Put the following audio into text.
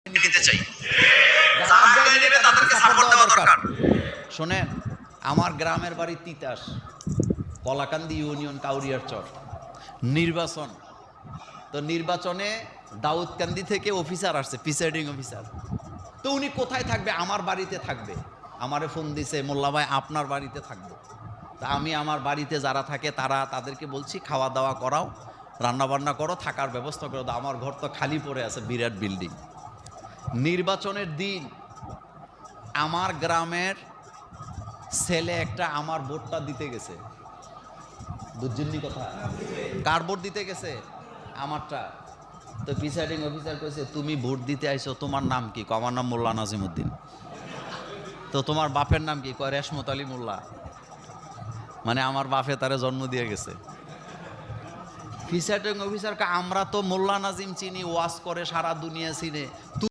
নিতে চাই, যারা আগে নেবে তাদেরকে সাপোর্ট দেওয়া দরকার। শোনেন, আমার গ্রামের বাড়ি তিতাস, কলাকান্দি ইউনিয়ন, কাউরিয়ার চর। নির্বাচন তো নির্বাচনে দাউদকান্দি থেকে অফিসার আসছে, প্রিসাইডিং অফিসার। তো উনি কোথায় থাকবে? আমার বাড়িতে থাকবে। আমারে ফোন দিছে, মোল্লা ভাই আপনার বাড়িতে থাকবো। তা আমি আমার বাড়িতে যারা থাকে তাদেরকে বলছি খাওয়া দাওয়া করাও, রান্নাবান্না করো, থাকার ব্যবস্থা করো। আমার ঘর তো খালি পড়ে আছে, বিরাট বিল্ডিং। নির্বাচনের দিন আমার গ্রামের ছেলে একটা আমার ভোটটা দিতে গেছে। বুঝছেননি কথা? কার ভোট দিতে গেছে? আমারটা। তো প্রিসাইডিং অফিসার কইছে, তুমি ভোট দিতে আইছো, তোমার নাম কি? আমার নাম মোল্লা নাজিমউদ্দিন। তো তোমার বাপের নাম কি? কয় রেশমত আলী মোল্লা। মানে আমার বাপে তারে জন্ম দিয়ে গেছে। প্রিসাইডিং অফিসার, আমরা তো মোল্লা নাজিম চিনি, ওয়াজ করে সারা দুনিয়া চিনে।